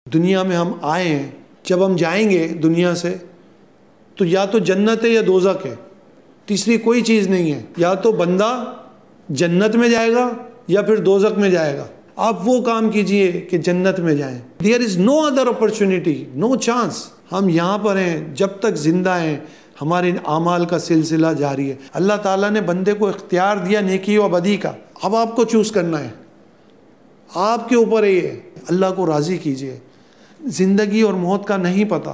दुनिया में हम आए हैं, जब हम जाएंगे दुनिया से तो या तो जन्नत है या दोज़ख है, तीसरी कोई चीज़ नहीं है। या तो बंदा जन्नत में जाएगा या फिर दोज़ख में जाएगा। आप वो काम कीजिए कि जन्नत में जाएं। There is no other opportunity, no chance. हम यहाँ पर हैं, जब तक जिंदा हैं हमारे आमाल का सिलसिला जारी है। अल्लाह ताला ने बंदे को इख्तियार दिया नेकी व बदी का, अब आपको चूज़ करना है, आपके ऊपर है ये। अल्लाह को राज़ी कीजिए। ज़िंदगी और मौत का नहीं पता,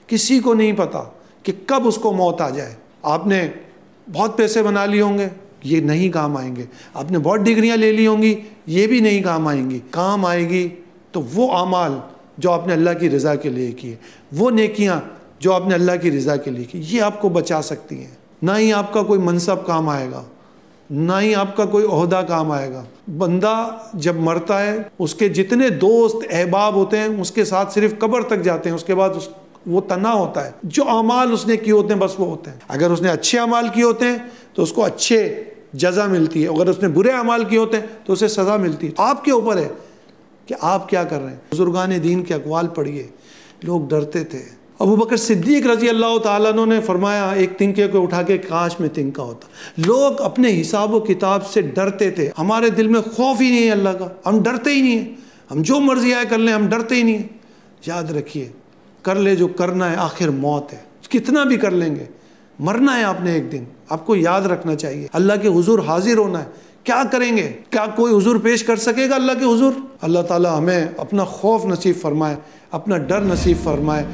किसी को नहीं पता कि कब उसको मौत आ जाए। आपने बहुत पैसे बना लिए होंगे, ये नहीं काम आएंगे। आपने बहुत डिग्रियां ले ली होंगी, ये भी नहीं काम आएंगी। काम आएगी तो वो आमाल जो आपने अल्लाह की रज़ा के लिए किए, वो नेकियां जो आपने अल्लाह की रज़ा के लिए की, ये आपको बचा सकती हैं। ना ही आपका कोई मनसब काम आएगा, ना ही आपका कोई ओहदा काम आएगा। बंदा जब मरता है, उसके जितने दोस्त अहबाब होते हैं उसके साथ सिर्फ कब्र तक जाते हैं, उसके बाद वो तना होता है। जो अमाल उसने किए होते हैं बस वो होते हैं। अगर उसने अच्छे अमाल किए होते हैं तो उसको अच्छे जज़ा मिलती है, अगर उसने बुरे अमाल किए होते हैं तो उसे सज़ा मिलती है। आपके ऊपर है कि आप क्या कर रहे हैं। बुजुर्गान दीन के अक़वाल पढ़िए, लोग डरते थे। अबू बकर सिद्दीक रज़ी अल्लाह ताला अन्हु ने फरमाया, एक तिनके को उठा के काश में तिनका होता। लोग अपने हिसाब व किताब से डरते थे। हमारे दिल में खौफ ही नहीं है अल्लाह का, हम डरते ही नहीं है। हम जो मर्जी आए कर लें, हम डरते ही नहीं है। याद रखिए, कर ले जो करना है, आखिर मौत है। कितना भी कर लेंगे, मरना है आपने एक दिन। आपको याद रखना चाहिए, अल्लाह के हुजूर हाजिर होना है। क्या करेंगे? क्या कोई हुजूर पेश कर सकेगा अल्लाह के हुजूर? अल्लाह ताला हमें अपना खौफ नसीब फरमाए, अपना डर नसीब फरमाए।